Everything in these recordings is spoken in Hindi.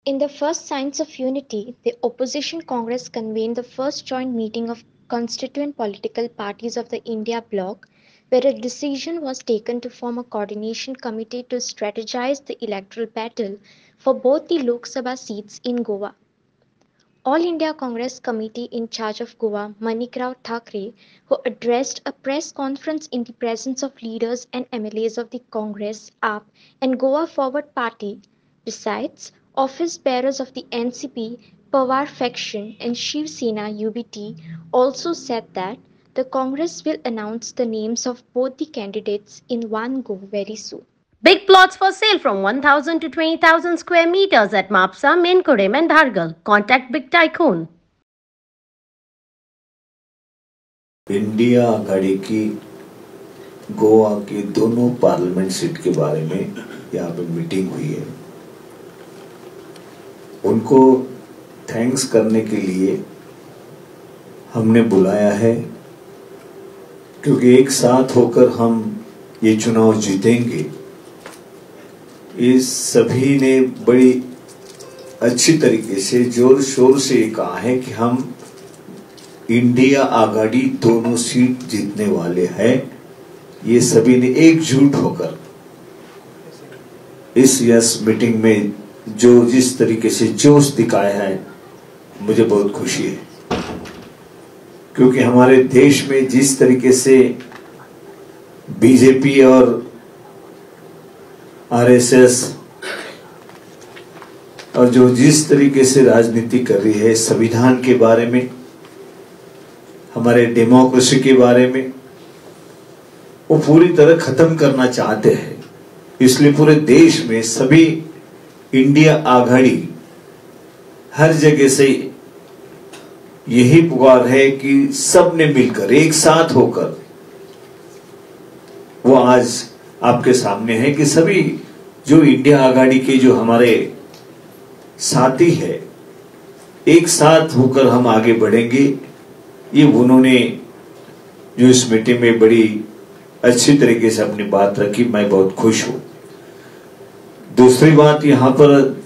In the first signs of unity, the opposition Congress convened the first joint meeting of constituent political parties of the India bloc, where a decision was taken to form a coordination committee to strategize the electoral battle for both the Lok Sabha seats in Goa. All India Congress Committee in charge of Goa, Manik Rao Thackeray, who addressed a press conference in the presence of leaders and MLAs of the Congress, AAP, and Goa Forward Party, besides office bearers of the NCP, Pawar faction, and Shiv Sena UBT, also said that the Congress will announce the names of both the candidates in one go very soon. Big plots for sale from 1,000 to 20,000 square meters at Mapsa, Menkodem and Dhargal. Contact Big Tycoon. India Aghadi की गोवा के दोनों पार्लियामेंट सीट के बारे में यहाँ पे मीटिंग हुई है। उनको थैंक्स करने के लिए हमने बुलाया है, क्योंकि एक साथ होकर हम ये चुनाव जीतेंगे। इस सभी ने बड़ी अच्छी तरीके से जोर शोर से ये कहा है कि हम इंडिया आघाड़ी दोनों सीट जीतने वाले हैं। ये सभी ने एकजुट होकर इस यस मीटिंग में जो जिस तरीके से जोश दिखाया है, मुझे बहुत खुशी है, क्योंकि हमारे देश में जिस तरीके से बीजेपी और आरएसएस और जो जिस तरीके से राजनीति कर रही है, संविधान के बारे में, हमारे डेमोक्रेसी के बारे में, वो पूरी तरह खत्म करना चाहते हैं। इसलिए पूरे देश में सभी इंडिया आघाड़ी हर जगह से यही पुकार है कि सब ने मिलकर एक साथ होकर, वो आज आपके सामने है कि सभी जो इंडिया आघाड़ी के जो हमारे साथी है, एक साथ होकर हम आगे बढ़ेंगे। ये उन्होंने जो इस मीटिंग में बड़ी अच्छी तरीके से अपनी बात रखी, मैं बहुत खुश हूं। दूसरी बात, यहां पर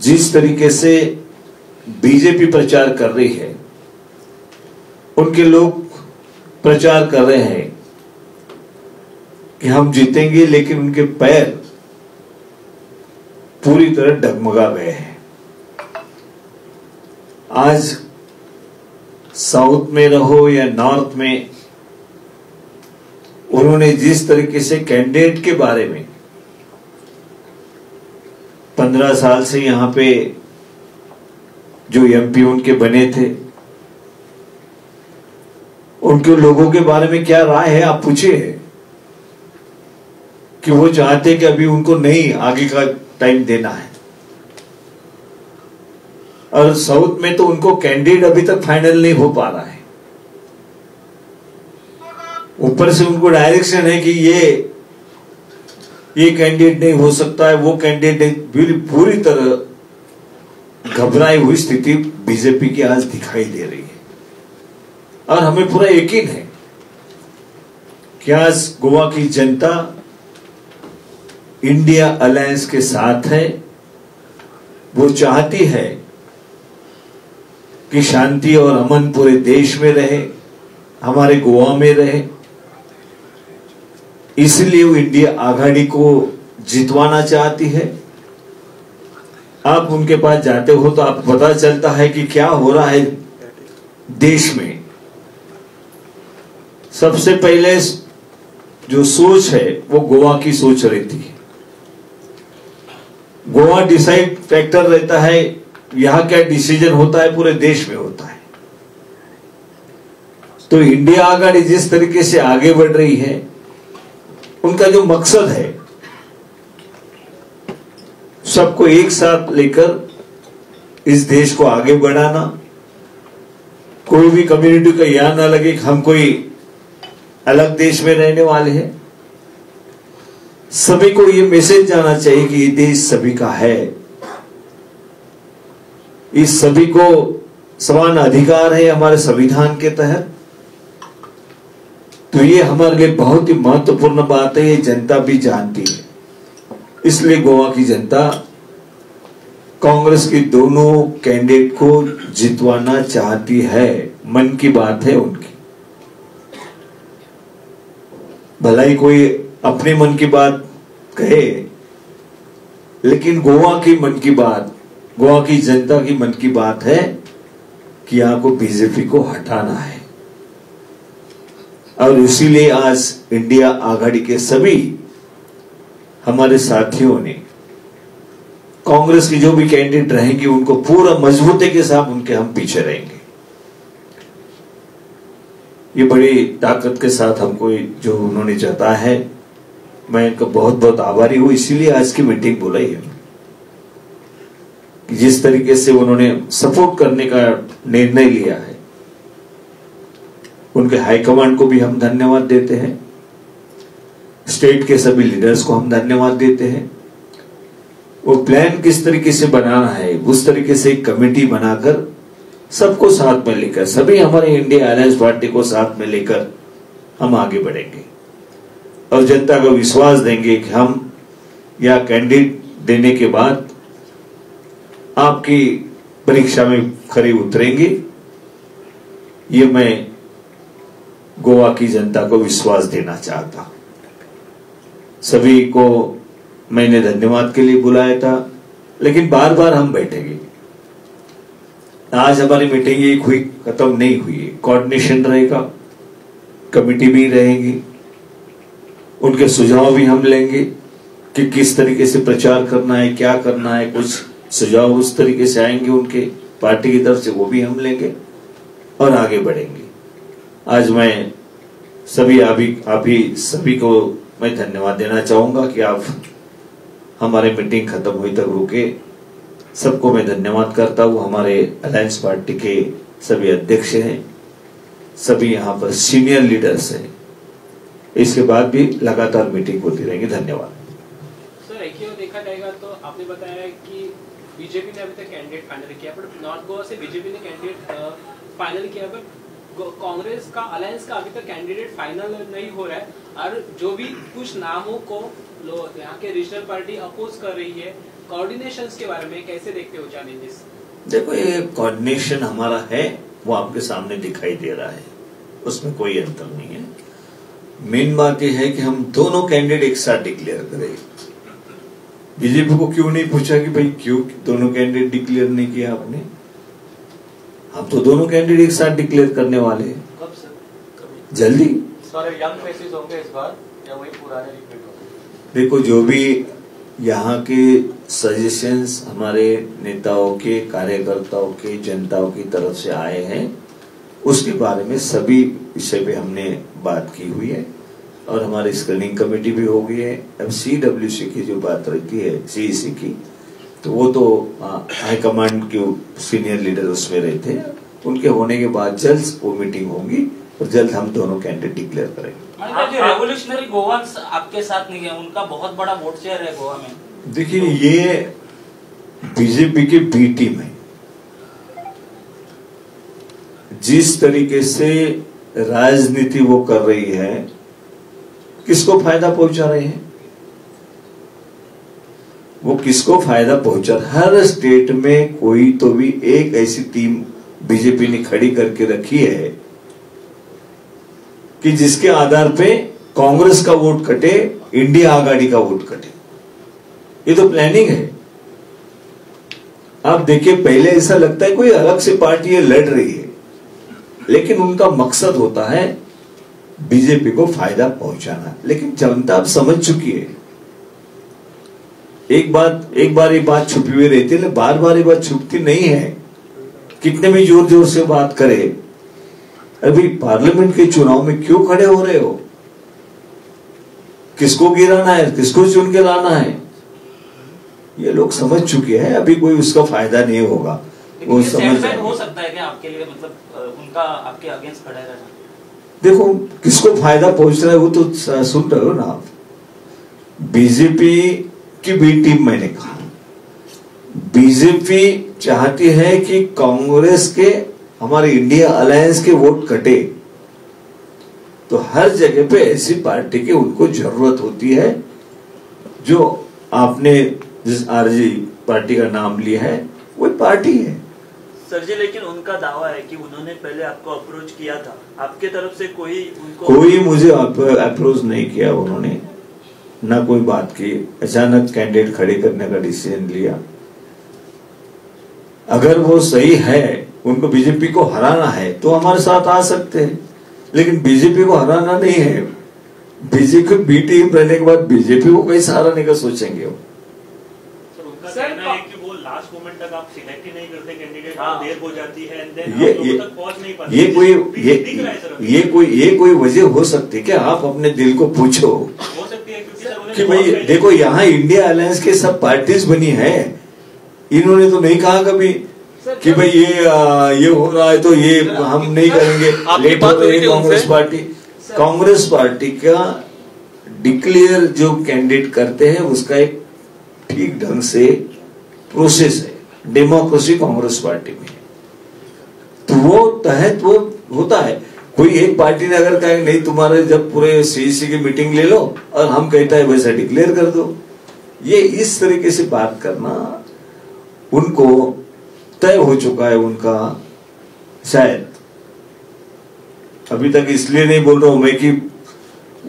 जिस तरीके से बीजेपी प्रचार कर रही है, उनके लोग प्रचार कर रहे हैं कि हम जीतेंगे, लेकिन उनके पैर पूरी तरह डगमगा गए हैं। आज साउथ में रहो या नॉर्थ में, उन्होंने जिस तरीके से कैंडिडेट के बारे में 15 साल से यहां पे जो एमपी उनके बने थे, उनके लोगों के बारे में क्या राय है आप पूछिए, कि वो चाहते कि अभी उनको नहीं आगे का टाइम देना है। और साउथ में तो उनको कैंडिडेट अभी तक फाइनल नहीं हो पा रहा है। ऊपर से उनको डायरेक्शन है कि ये कैंडिडेट नहीं हो सकता है, वो कैंडिडेट, पूरी तरह घबराई हुई स्थिति बीजेपी की आज दिखाई दे रही है। और हमें पूरा यकीन है कि आज गोवा की जनता इंडिया अलायंस के साथ है। वो चाहती है कि शांति और अमन पूरे देश में रहे, हमारे गोवा में रहे। इसलिए वो इंडिया आघाड़ी को जितवाना चाहती है। आप उनके पास जाते हो तो आपको पता चलता है कि क्या हो रहा है देश में। सबसे पहले जो सोच है वो गोवा की सोच रहती है। गोवा डिसाइड फैक्टर रहता है, यहां क्या डिसीजन होता है पूरे देश में होता है। तो इंडिया आघाड़ी जिस तरीके से आगे बढ़ रही है, उनका जो मकसद है सबको एक साथ लेकर इस देश को आगे बढ़ाना। कोई भी कम्युनिटी को यह ना लगे कि हम कोई अलग देश में रहने वाले हैं। सभी को ये मैसेज जाना चाहिए कि ये देश सभी का है, इस सभी को समान अधिकार है हमारे संविधान के तहत। तो ये हमारे लिए बहुत ही महत्वपूर्ण बात है, ये जनता भी जानती है। इसलिए गोवा की जनता कांग्रेस की दोनों कैंडिडेट को जितवाना चाहती है, मन की बात है उनकी। भला ही कोई अपने मन की बात कहे, लेकिन गोवा की मन की बात, गोवा की जनता की मन की बात है कि यहां को बीजेपी को हटाना है। और इसीलिए आज इंडिया आघाड़ी के सभी हमारे साथियों ने कांग्रेस की जो भी कैंडिडेट रहेंगे उनको पूरा मजबूती के साथ उनके हम पीछे रहेंगे। ये बड़ी ताकत के साथ हमको जो उन्होंने जताया है, मैं इनका बहुत बहुत आभारी हूं। इसीलिए आज की मीटिंग बुलाई है कि जिस तरीके से उन्होंने सपोर्ट करने का निर्णय लिया है, उनके हाईकमांड को भी हम धन्यवाद देते हैं, स्टेट के सभी लीडर्स को हम धन्यवाद देते हैं। वो प्लान किस तरीके से बनाना है, उस तरीके से एक कमेटी बनाकर सबको साथ में लेकर, सभी हमारे इंडिया अलायंस पार्टी को साथ में लेकर हम आगे बढ़ेंगे और जनता को विश्वास देंगे कि हम या कैंडिडेट देने के बाद आपकी परीक्षा में खरे उतरेंगे। ये मैं गोवा की जनता को विश्वास देना चाहता। सभी को मैंने धन्यवाद के लिए बुलाया था, लेकिन बार बार हम बैठेंगे। आज हमारी मीटिंग एक हुई, खत्म नहीं हुई है। कोऑर्डिनेशन रहेगा, कमेटी भी रहेगी, उनके सुझाव भी हम लेंगे कि किस तरीके से प्रचार करना है, क्या करना है। कुछ सुझाव उस तरीके से आएंगे उनके पार्टी की तरफ से, वो भी हम लेंगे और आगे बढ़ेंगे। आज मैं सभी सभी को मैं धन्यवाद देना चाहूंगा कि आप हमारे मीटिंग खत्म हुई तक रुके। सबको मैं धन्यवाद करता हूं। हमारे अलायंस पार्टी के सभी अध्यक्ष हैं, सभी यहाँ पर सीनियर लीडर्स हैं। इसके बाद भी लगातार मीटिंग होती रहेगी। धन्यवाद। सर, एक ही देखा जाएगा तो आपने बताया कि बीजेपी ने अभी तक कैंडिडेट फाइनल किया, पर नॉर्थ गोवा से बीजेपी ने कैंडिडेट फाइनल किया, पर कांग्रेस का अलायंस का अभी तक कैंडिडेट फाइनल नहीं हो रहा है। और जो भी कुछ नामों को यहाँ के रीजनल पार्टी अपोज कर रही है, कोऑर्डिनेशन के बारे में कैसे देखते हो चैलेंजेस? देखो, ये कोऑर्डिनेशन हमारा है, वो आपके सामने दिखाई दे रहा है, उसमें कोई अंतर नहीं है। मेन बात यह है कि हम दोनों कैंडिडेट एक साथ डिक्लेयर करें। बीजेपी को क्यों नहीं पूछा कि भाई क्यों दोनों कैंडिडेट डिक्लेयर नहीं किया आपने? हम तो दोनों कैंडिडेट एक साथ डिक्लेयर करने वाले हैं। कब सर? जल्दी। सर, यंग फेसेस होंगे इस बार या वही पुराने रिपीट होंगे? देखो, जो भी यहाँ के सजेशंस हमारे नेताओं के, कार्यकर्ताओं के, जनताओं की तरफ से आए हैं, उसके बारे में सभी विषय पे हमने बात की हुई है और हमारी स्क्रीनिंग कमेटी भी हो गई है। अब CWC की जो बात रहती है, CEC की, तो वो तो हाईकमांड के सीनियर लीडर उसमें रहते हैं। उनके होने के बाद जल्द वो मीटिंग होगी और जल्द हम दोनों कैंडिडेट डिक्लेयर करेंगे। रेवोल्यूशनरी गोवांस आपके साथ नहीं है, उनका बहुत बड़ा वोट शेयर है गोवा में। देखिए, ये बीजेपी की बी टीम है। जिस तरीके से राजनीति वो कर रही है, किसको फायदा पहुंचा रहे हैं? वो किसको फायदा पहुंचा? हर स्टेट में कोई तो भी एक ऐसी टीम बीजेपी ने खड़ी करके रखी है कि जिसके आधार पे कांग्रेस का वोट कटे, इंडिया आघाड़ी का वोट कटे। ये तो प्लानिंग है। आप देखिए, पहले ऐसा लगता है कोई अलग से पार्टी लड़ रही है, लेकिन उनका मकसद होता है बीजेपी को फायदा पहुंचाना। लेकिन जनता अब समझ चुकी है। एक बार ये बात छुपी हुई रहती है, बार बार ये बात छुपती नहीं है। कितने भी जोर जोर से बात करे, अभी पार्लियामेंट के चुनाव में क्यों खड़े हो रहे हो? किसको गिराना है, किसको चुन के लाना है? ये लोग समझ चुके हैं। अभी कोई उसका फायदा नहीं होगा। वो समझ हो सकता है क्या आपके लिए, मतलब उनका आपके अगेंस्ट खड़ा रहना? देखो, किसको फायदा पहुंच रहा है वो तो सुन रहे हो ना आप। बीजेपी की बी टीम, मैंने कहा, बीजेपी चाहती है कि कांग्रेस के, हमारे इंडिया अलायंस के वोट कटे। तो हर जगह पे ऐसी पार्टी की उनको जरूरत होती है जो आपने जिस आरजी पार्टी का नाम लिया है, वो पार्टी है। सर जी, लेकिन उनका दावा है कि उन्होंने पहले आपको अप्रोच किया था, आपके तरफ से उनको कोई मुझे अप्रोच नहीं किया उन्होंने, ना कोई बात की। अचानक कैंडिडेट खड़े करने का डिसीजन लिया। अगर वो सही है, उनको बीजेपी को हराना है तो हमारे साथ आ सकते हैं, लेकिन बीजेपी को हराना नहीं है। बीजेपी बी टीम रहने के बाद बीजेपी को कैसे हराने का सोचेंगे वो? उनका कहना है कि वो लास्ट मोमेंट तक आप सिलेक्ट ही नहीं करते कैंडिडेट, देर हो जाती है, एंड देन आप लोगों तक पहुंच नहीं पाते। ये कोई वजह हो सकती है क्या? आप अपने दिल को पूछो। हो सकती है क्योंकि कि भाई देखो, यहाँ इंडिया अलायंस के सब पार्टीज बनी है, इन्होंने तो नहीं कहा कभी कि भाई ये हो रहा है तो ये हम नहीं करेंगे। लेट हो रही है कांग्रेस पार्टी का डिक्लेयर जो कैंडिडेट करते हैं उसका एक ठीक ढंग से प्रोसेस है, डेमोक्रेसी कांग्रेस पार्टी में, तो वो तहत वो होता है। कोई एक पार्टी ने अगर कहा नहीं तुम्हारे जब पूरे सीईसी की मीटिंग ले लो और हम कहता है वैसा डिक्लेयर कर दो, ये इस तरीके से बात करना उनको तय हो चुका है उनका। शायद अभी तक इसलिए नहीं बोल रहा हूं मैं कि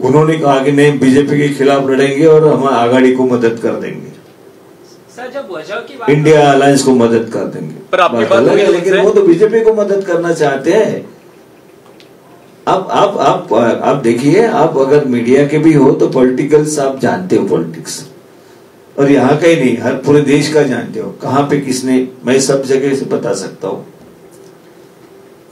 उन्होंने कहा कि नहीं बीजेपी के खिलाफ लड़ेंगे और हम आघाड़ी को मदद कर देंगे, सर जब वजह की बात इंडिया अलायंस को मदद कर देंगे, पर आपकी बात हुई लेकिन वो तो बीजेपी को मदद करना चाहते हैं। अब आप देखिए, आप अगर मीडिया के भी हो तो पॉलिटिकल्स आप जानते हो, पॉलिटिक्स, और यहाँ का ही नहीं हर पूरे देश का जानते हो कहाँ पे किसने, मैं सब जगह से बता सकता हूँ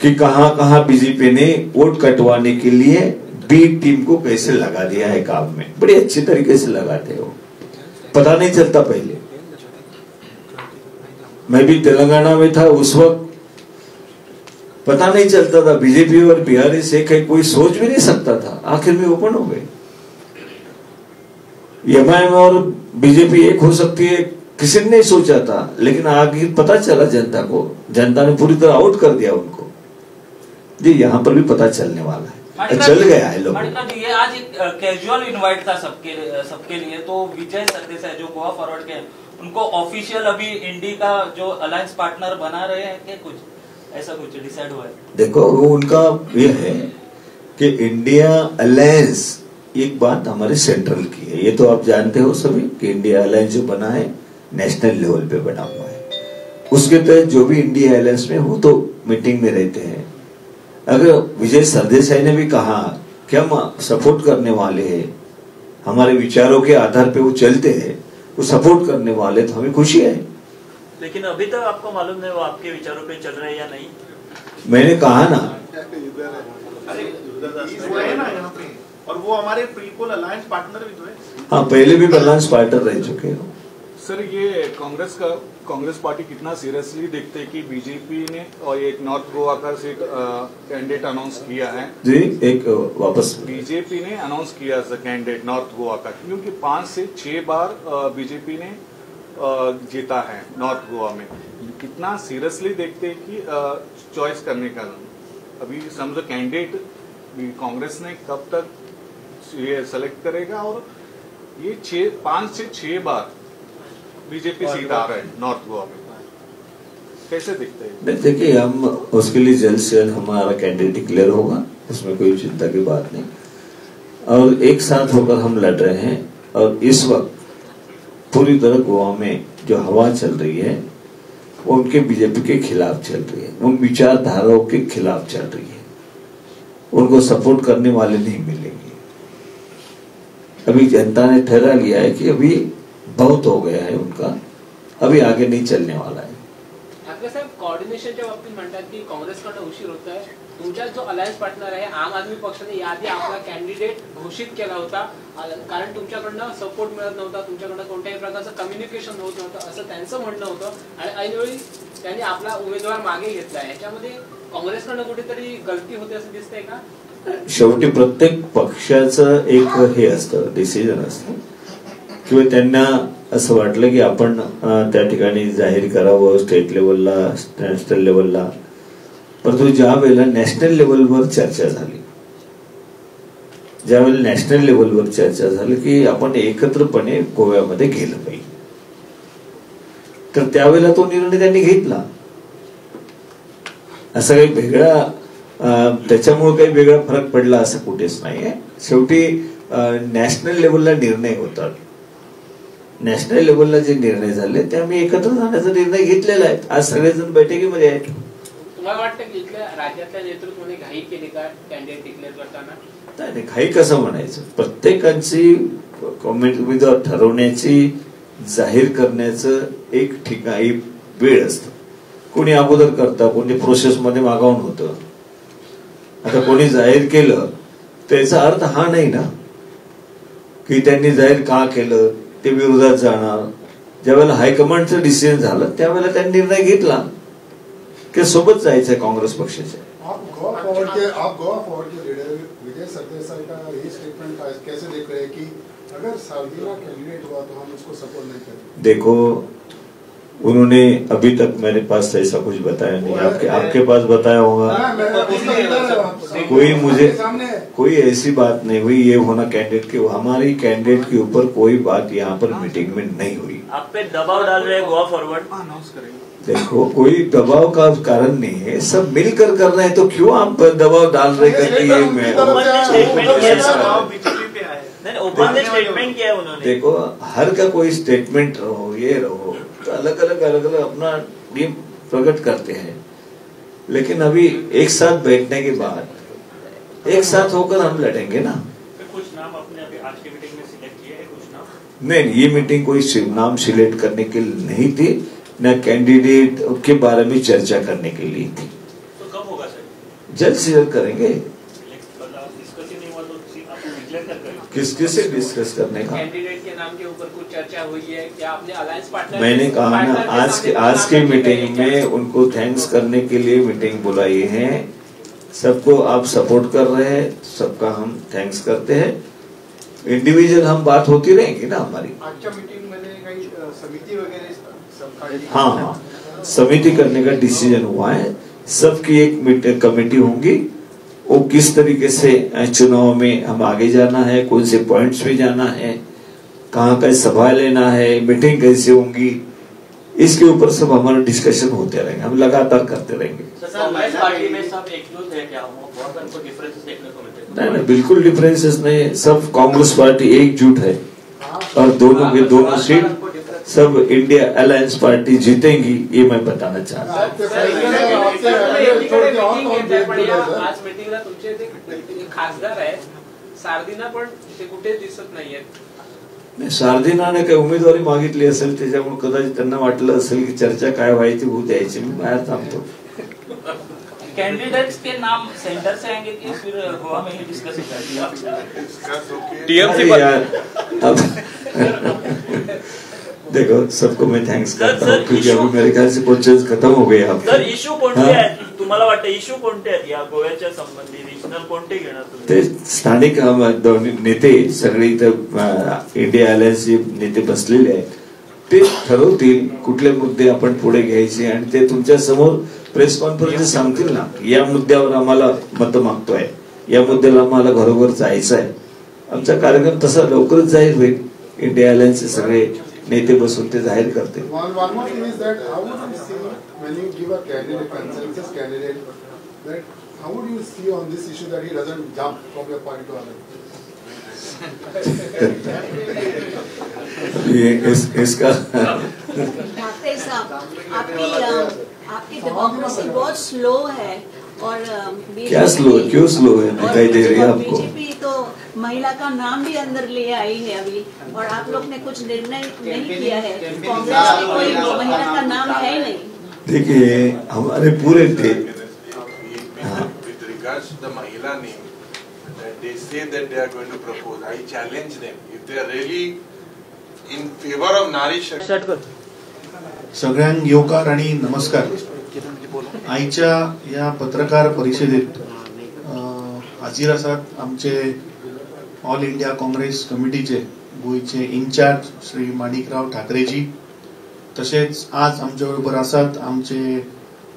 कि कहाँ बीजेपी ने वोट कटवाने के लिए बी टीम को कैसे लगा दिया है काम में। बड़े अच्छे तरीके से लगाते हो, पता नहीं चलता। पहले मैं भी तेलंगाना में था, उस वक्त पता नहीं चलता था बीजेपी और बीआरएस एक है, कोई सोच भी नहीं सकता था, आखिर में ओपन हो गए। एमआईएम और बीजेपी एक हो सकती है किसी ने नहीं सोचा था, लेकिन आगे पता चला जनता को, जनता ने पूरी तरह आउट कर दिया उनको। जी यहाँ पर भी पता चलने वाला है, चल गया है लोग। ये आज एक कैजुअल इनवाइट था सबके लिए, तो विजय सरदेसाई जो गोवा फॉरवर्ड के उनको ऑफिशियल अभी इंडी का जो अलायंस पार्टनर बना रहे हैं क्या, कुछ ऐसा कुछ डिसाइड हुआ है? देखो वो उनका ये है कि इंडिया अलायंस एक बात हमारे सेंट्रल की है, ये तो आप जानते हो सभी कि इंडिया अलायंस जो बना है नेशनल लेवल पे बना हुआ है। उसके तहत जो भी इंडिया अलायंस में वो तो मीटिंग में रहते हैं। अगर विजय सरदेसाई ने भी कहा कि हम सपोर्ट करने वाले हैं, हमारे विचारों के आधार पे वो चलते हैं, वो सपोर्ट करने वाले, तो हमें खुशी है। लेकिन अभी तक आपको मालूम नहीं वो आपके विचारों पे चल रहे हैं या नहीं? मैंने कहा ना, और वो हमारे प्रीपोल अलायंस पार्टनर भी तो है। हाँ पहले भी अलायंस पार्टनर रह चुके हो। सर ये कांग्रेस पार्टी कितना सीरियसली देखते हैं कि बीजेपी ने और एक नॉर्थ गोवा का सीट कैंडिडेट अनाउंस किया है? जी एक वापस बीजेपी ने अनाउंस किया कैंडिडेट नॉर्थ गोवा का, क्योंकि 5 से 6 बार बीजेपी ने जीता है नॉर्थ गोवा में। कितना सीरियसली देखते हैं कि चॉइस करने का? अभी समझो कैंडिडेट कांग्रेस ने कब तक ये सेलेक्ट करेगा, और ये 5 से 6 बार बीजेपी सीट आ रहा है नॉर्थ गोवा में, कैसे दिखते हैं? देखिए हम उसके लिए जल्द से जल्द हमारा कैंडिडेट डिक्लेयर होगा, उसमें कोई चिंता की बात नहीं, और एक साथ होकर हम लड़ रहे हैं। और इस वक्त पूरी तरह गोवा में जो हवा चल रही है वो उनके बीजेपी के खिलाफ चल रही है, उन विचारधाराओं के खिलाफ चल रही है, उनको सपोर्ट करने वाले नहीं मिलेंगे। अभी जनता ने ठहरा लिया है कि अभी बहुत हो गया है उनका, अभी आगे नहीं चलने वाला है। ठाकरे साहेब, कोऑर्डिनेशनच्या बाबतीत म्हणतात की काँग्रेसकडे उशीर होत आहे, तुमचा जो अलायन्स पार्टनर आहे आम आदमी पक्षाने याआधी आपला कॅन्डिडेट घोषित केला होता, कारण तुमच्याकडनं सपोर्ट मिळत नव्हता, तुमच्याकडनं कोणत्याही प्रकारचं कम्युनिकेशन होत नव्हतं असं त्यांचं म्हणणं होतं, आणि ऐनवेळी त्यांनी आपला उमेदवार मागे घेतला. याच्यामध्ये काँग्रेसकडनं कुठेतरी गलती होते असं दिसतंय का? शेवटी प्रत्येक पक्षाचं एक हे असतं, डिसिजन असतं, किंवा त्यांना असं वाटलं की आपण त्या ठिकाणी जाहीर करावं स्टेट लेवलला, नॅशनल लेवलला, परंतु ज्या वेळेला नॅशनल लेवलवर चर्चा झाली, ज्यावेळेला नॅशनल लेवलवर चर्चा झाली की आपण एकत्रपणे गोव्यामध्ये गेलं पाहिजे, तर त्यावेळेला तो निर्णय त्यांनी घेतला. असं काही वेगळा त्याच्यामुळे काही वेगळा फरक पडला असं कुठेच नाहीये. शेवटी नॅशनल लेवलला निर्णय होतात. नॅशनल लेवलला जे निर्णय झाले ते आम्ही एकत्र जाण्याचा निर्णय घेतलेला आहे. आज सगळेजण बैठकीमध्ये आहेत. तुम्हाला वाटतं की इथल्या राज्यातल्या नेतृत्वाने घाई केली का कॅन्डिडेट डिक्लेअर करताना? नाही, घाई कसं म्हणायचं. प्रत्येकाची उमेदवार ठरवण्याची, जाहीर करण्याचं एक ठिकाणी वेळ असतं. कोणी अगोदर करतं, कोणी प्रोसेस मध्ये मागावून होतं. आता कोणी जाहीर केलं त्याचा अर्थ हा नाही ना की त्यांनी जाहीर का केलं, ते विरोधात जाणार. ज्यावेळेला हायकमांडचं डिसिजन झालं त्यावेळेला त्यांनी निर्णय घेतला की सोबत जायचंय काँग्रेस पक्षाच्या. आप गोवा फॉरवर्ड के लीडर विजय सरदेसाई का ये स्टेटमेंट कैसे देख रहे हैं कि अगर सार्दिना कैंडिडेट हुआ तो हम उसको सपोर्ट नहीं करेंगे? देखो, उन्होंने अभी तक मेरे पास ऐसा कुछ बताया नहीं. आपके पास बताया होगा. कोई ऐसी बात नहीं हुई ये होना कैंडिडेट के. हमारी कैंडिडेट के ऊपर कोई बात यहाँ पर मीटिंग में नहीं हुई. आप पे दबाव डाल रहे हैं गोवा फॉरवर्ड? देखो, कोई दबाव का कारण नहीं है. सब मिलकर कर रहे हैं तो क्यों आप दबाव डाल रहे हैं कि ये मैं स्टेटमेंट किया है उन्होंने. देखो, हर का कोई स्टेटमेंट रहो, ये रहो, तो अलग अलग अपना टीम प्रकट करते हैं. लेकिन अभी एक साथ बैठने के बाद एक साथ होकर हम लड़ेंगे ना. कुछ नाम आपने अभी आज की मीटिंग में सिलेक्ट किए हैं? कुछ नाम नहीं, ये मीटिंग कोई नाम सिलेक्ट करने के लिए नहीं थी, न कैंडिडेट के बारे में चर्चा करने के लिए थी. तो कब होगा सर? जल्द से जल्द करेंगे. डिस्कस ही नहीं हुआ तो आप डिक्लेयर कर करेंगे? किससे डिस्कस करने का? कैंडिडेट के नाम के ऊपर कुछ चर्चा हुई है क्या? आपने अलायंस पार्टनर, मैंने कहा ना, आज की मीटिंग में उनको थैंक्स करने के लिए मीटिंग बुलाई है. सबको आप सपोर्ट कर रहे हैं, सबका हम थैंक्स करते हैं. इंडिविजुअल हम बात होती रहेंगी ना हमारी. आजच्या मीटिंग मध्ये काही समिती वगैरे हाँ, समिति करने का डिसीजन हुआ है. सबकी एक कमेटी होंगी. वो किस तरीके से चुनाव में हम आगे जाना है, कौन से पॉइंट्स पे जाना है, कहाँ का सभा लेना है, मीटिंग कैसे होंगी, इसके ऊपर सब हमारा डिस्कशन होते रहेंगे. हम लगातार करते रहेंगे. कांग्रेस पार्टी में सब एकजुट है क्या? बहुत उनको डिफरेंसेस देखने को मिलते हैं? नहीं, बिल्कुल डिफरेंसेस नहीं. सब कांग्रेस पार्टी एकजुट है और दोनों के दोनों सीट सब इंडिया अलायंस पार्टी जीतेंगी, ये मैं बताना चाहता हूँ. आज मीटिंगला तुमचे जे खासदार आहेत सारदीना पण ते कुठेच दिसत नाहीयेत. सारदीनाने काही उमेदवारी मागितली असेल त्याच्यामुळे कदाचित त्यांना वाटलं असेल की चर्चा काय व्हायची होऊ द्यायची. मी बाहेर थांबतो. कैंडिडेट्स के नाम सेंटर से आएंगे कि फिर गोवा में ही डिस्कस करेंगे? टीएमसी देखो, सबको मैं थैंक्स करता हूँ क्योंकि अभी मेरे ख्याल से क्वेश्चन खत्म हो गए. सर, इश्यू कोणते आहेत तुम्हाला वाटतं? इश्यू कोणते आहेत या गोव्याच्या संबंधी? रिजनल कोणते घेणार तुम्ही? ते स्थानिक नेते सगळे इथं इंडिया अलायन्सचे नेते बसलेले आहेत. ते ठरवतील कुठले मुद्दे आपण पुढे घ्यायचे आणि ते तुमच्या समोर प्रेस कॉन्फरन्स सांगतील ना. या मुद्द्यावर आम्हाला मत मागतोय, या मुद्द्याला आम्हाला घरोघर जायचं आहे. आमचा कार्यक्रम तसा लवकरच जाहीर होईल. इंडिया अलायन्सचे सगळे नेते बसून ते जाहीर करते. One more thing is that how would you see when you give a candidate, consensus candidate, that how would you see on this issue that he doesn't jump from your party to other? ये इसका ठाकरे साहब, आपकी डेमोक्रेसी बहुत स्लो है और क्या स्लो है? क्यों स्लो है? दिखाई दे रही है आपको? बीजेपी तो महिला का नाम भी अंदर ले आई है अभी, और आप लोग ने कुछ निर्णय नहीं किया है. कांग्रेस में कोई महिला का नाम है नहीं. देखिए, हमारे पूरे with regards to the Mahila name, they say that they are going to propose. I challenge them. If they are really in favor of Nari Shakti. सगळ्यांना योकार आणि नमस्कार. आईच्या या पत्रकार परिषदेत हाजीर आसात आमचे ऑल इंडिया काँग्रेस कमिटीचे गोयचे इन्चार्ज श्री माणिकराव ठाकरेजी. तसेच आज आमच्या बरोबर आसात आमचे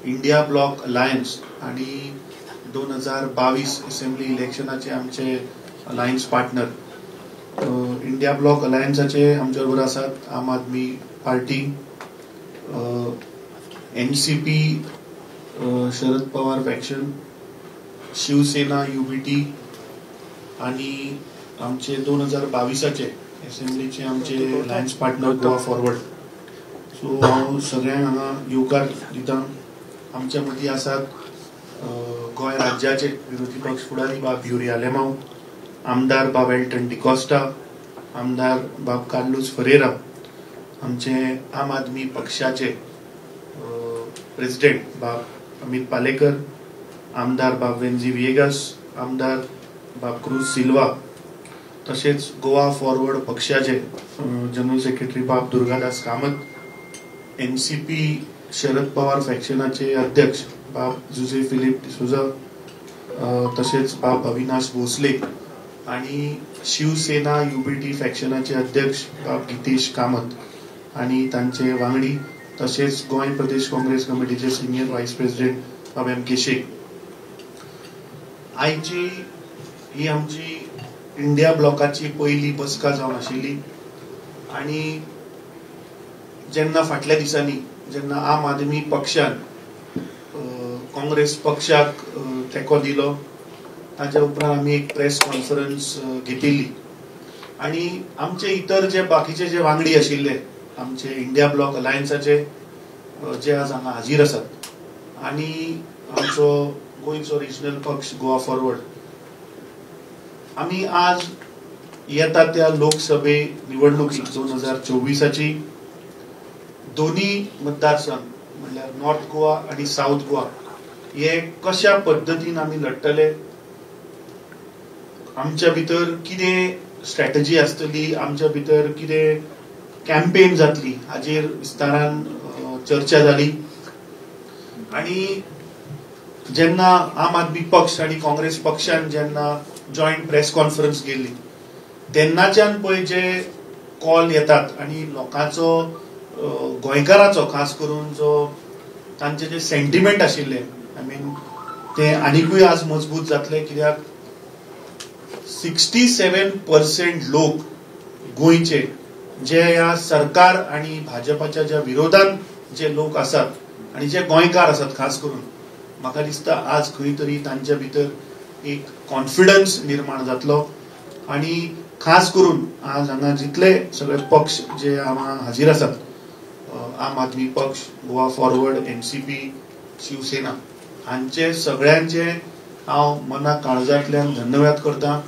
इंडिया ब्लॉक अलायन्स आणि 2022 असेंब्ली इलेक्शनाचे आमचे अलायन्स पार्टनर. इंडिया ब्लॉक अलायन्साचे आमच्या बरोबर आसात आम आदमी party, NCP Sharad Pawar faction, Shiv Sena UBT आणि आमचे 2022चे असेंब्लीचे आमचे अलायन्स पार्टनर गोवा फॉरवर्ड. सो हांव सगळ्यांक हांगा येवकार दिता. आमच्या मदीं आसात गोंय राज्याचे विरोधी पक्ष फुडारी बाब युरिया लेमाव, आमदार बाब एल्टन डिकोस्टा, आमदार बाब कार्लोस फरेरा, आमचे आम आदमी पक्षाचे प्रेसिडेंट बाब अमित पालेकर, आमदार बाब वेंजी विएगास, आमदार बाब क्रूज सिल्वा, तसेच गोवा फॉरवर्ड पक्षाचे जनरल सेक्रेटरी बाब दुर्गादास कामत, NCP शरद पवार फॅक्शनाचे अध्यक्ष बाब जुझे फिलिप डिसोजा, तसेच बाब अविनाश भोसले आणि शिवसेना UBT फॅक्शनाचे अध्यक्ष बाब गितेश कामत आणि तांचे वांगडी, तसेच गोंय प्रदेश काँग्रेस कमिटीचे सिनियर व्हाईस प्रेसिडेंट बाब MK शेख. आयची ही आमची इंडिया ब्लॉकाची पहिली बसका जावन आशिल्ली आणि जेन्ना फाटल्या दिसांनी जेन्ना आम आदमी पक्षान काँग्रेस पक्षाक तेको दिलो ताच्या उपरांत आमी एक प्रेस कॉन्फरन्स घेतिल्ली आणि आमचे इतर जे बाकीचे जे वांगडी आशिल्ले आमचे इंडिया ब्लॉक अलायन्साचे जे आज हांगा हाजीर आसात आणि आमचो गोंयचो रिजनल पक्ष गोवा फॉरवर्ड, आमी आज येता त्या लोकसभे निवडणुकीक 2024ची दोन्ही मतदारसंघ म्हणल्यार नॉर्थ गोवा आणि साऊथ गोवा हे कशा पद्धतीन आमी लढटले, आमच्या भितर कितें स्ट्रॅटेजी आसतली, आमच्या भितर कितें कॅम्पेन जातली हाजेर विस्तारान चर्चा जाली. आणि जेन्ना आम आदमी पक्ष आणि काँग्रेस पक्षान जेन्ना जॉईंट प्रेस कॉन्फरन्स गेल्ली तेन्नाच्यान पळय जे कॉल येतात आणि लोकांचो गोंयकाराचो खास करून जो तांचे जे सेंटिमेंट आशिल्ले ते आनिकूय आज मजबूत जातले, कित्याक 67% लोक गोंयचे जे ह्या सरकार आणि भाजपाच्या ज्या विरोधात जे लोक आसात आणि जे गोंयकार आसात खास करून, म्हाका दिसता आज खंय तरी तांच्या भितर एक कॉन्फिडन्स निर्माण जातलो. आणि खास करून आज हांगा जितले सगळे पक्ष जे हांगा हाजीर आसात, आम आदमी पक्ष, गोवा फॉरवर्ड, NCP, शिवसेना हांचे सगळ्यांचे हांव मना काळजांतल्यान धन्यवाद करता.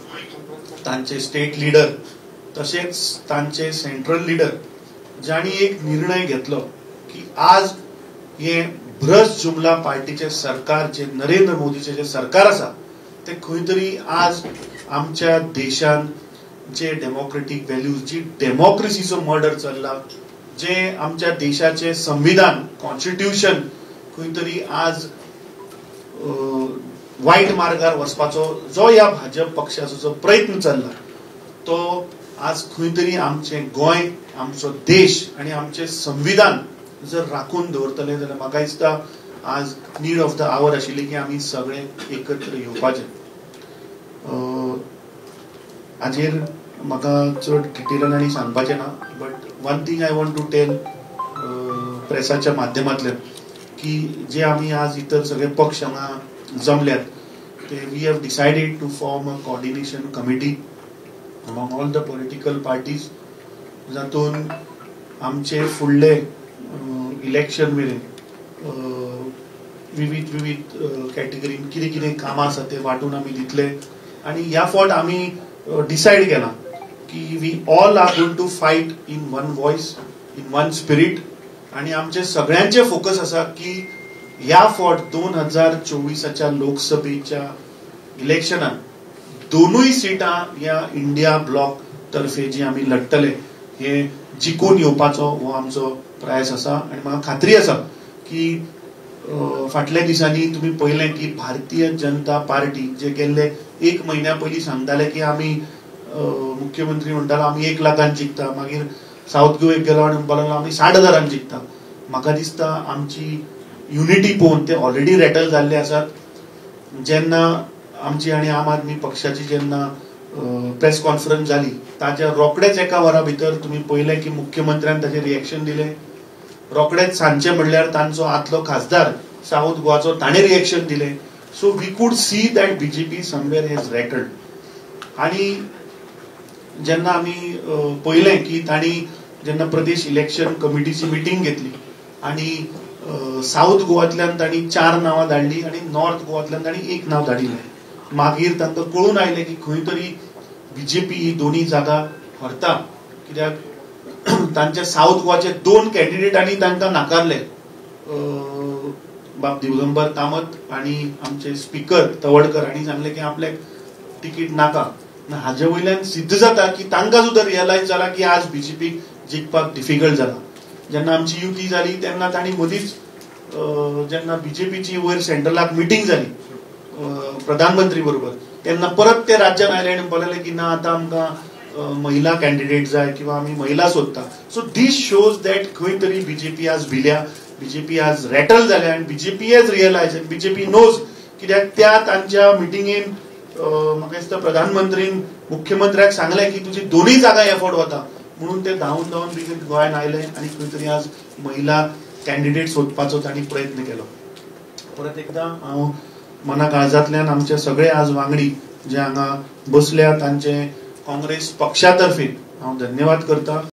तांचे स्टेट लिडर तसेच तांचे सेंट्रल लिडर जाणी एक निर्णय घेतलो की आज हे भ्रष्ट जुमला पार्टीचे सरकार जे नरेंद्र मोदीचे जे सरकार आसा ते खंय तरी आज आमच्या देशान जे डेमोक्रेटिक व्हॅल्यूज, जी डेमोक्रेसीचो मर्डर चल्ला, जे आमच्या देशाचे संविधान कॉन्स्टिट्यूशन खंय तरी आज वाईट मार्गार वचपाचो जो ह्या भाजप पक्षाचो जो प्रयत्न चल्ला तो आज खंय तरी आमचे गोंय, आमचो देश आणि आमचे संविधान जर राखून दवरतले जाल्यार म्हाका दिसता आज नीड ऑफ द आवर आशिल्ली की आमी सगळे एकत्र येवपाचे. हाजेर म्हाका चड डिटेलान आनी सांगपाचें ना, but one thing I want to tell प्रेसाच्या माध्यमांतल्यान की जे आमी आज इतर सगळे पक्ष हांगा जमल्यात ते we have decided to form a coordination committee among all the political parties जातून आमचे फुडले इलेक्शन मेरेन विविध कॅटेगरीन कितें कितें कामां आसा ते वांटून आमी दितले. आनी ह्या फावट आमी डिसायड केला की we all are going to fight in one voice, in one spirit. आणि आमचे सगळ्यांचे फोकस आसा की ह्या फावट 2024च्या लोकसभेच्या इलेक्शनात दोनूय सिटां ह्या इंडिया ब्लॉक तर्फे जी आमी लढतले हे जिखून येवपाचो हो आमचो प्रयास आसा. आणि म्हाका खात्री आसा की फाटल्या दिसांनी तुम्ही पळयलें की भारतीय जनता पार्टी जे गेल्ले 1 म्हयन्या पयलीं सांगताले की आमी मुख्यमंत्री म्हणटालो आमी 1 लाखान जिखता, मागीर साऊथ गोवेक गेलो आनी म्हणपाक लागलो आमी 60,000 जिखता. म्हाका दिसता आमची युनिटी पळोवन ते ऑलरेडी रेटल जाल्ले आसात. जेन्ना आमची आणि आम आदमी पक्षाची जेन्ना प्रेस कॉन्फरन्स जाली ताच्या रोखडेच 1 वरा भितर तुम्ही पळयलें की मुख्यमंत्र्यान ताचेर रिएक्शन दिलें रोकडेच सांचे म्हणल्यार तांचो आतलो खासदार साऊथ गोवाचो ताणे रिएक्शन दिले. So we could see that BJP somewhere has rattled. आणि जेन्ना आमी पळयलें की तांणी जेन्ना प्रदेश इलेक्शन कमिटीची मिटींग घेतली आणि साऊथ गोवांतल्यान तांणी 4 नांवां धाडली आणि नॉर्थ गोवांतल्यान तांणी 1 नांव धाडिल्लें. मागीर तांकां कळून आयलें की खंय तरी बीजेपी ही दोन्ही जागा व्हरता, कित्याक तांचे साऊथ गोवाचे 2 कॅन्डिडेटांनी तांकां नाकारले, बाब दिगंबर कामत आणि आमचे स्पीकर तवडकर हांणी सांगले की आपल्याक तिकीट नाका. हाजे वयल्यान सिद्ध जाता की तांकां सुद्दां रियलायज जाला की आज बीजेपीक जिखपाक डिफिकल्ट जाला. जेन्ना आमची युती जाली तेन्ना तांणी मदींच जेन्ना बीजेपीची वयर सेंट्रलाक मिटींग जाली प्रधानमंत्री बरोबर, तेन्ना परत ते राज्यान आयले आनी बोलले की ना आतां आमकां महिला कॅन्डिडेट जाय किंवा आमी महिला सोदता. सो दीस शोज दॅट खंय तरी बीजेपी आज भिल्या, बीजेपी आज रॅटल जाल्या आनी BJP has realise, BJP knows, कित्याक त्या तांच्या मिटिंगेन म्हाका दिसता प्रधानमंत्रीन मुख्यमंत्र्याक सांगलें की तुजी दोनूय जागा एफोर्ड वता, म्हणून ते धांवन बेगीन गोंयान आयले आनी खंय तरी आज महिला कॅन्डिडेट सोदपाचो तांणी प्रयत्न केलो. परत एकदां हांव मना काळजांतल्यान आमचे सगळे आज वांगडी जे हांगा बसल्या तांचे काँग्रेस पक्षा तर्फे हांव धन्यवाद करता.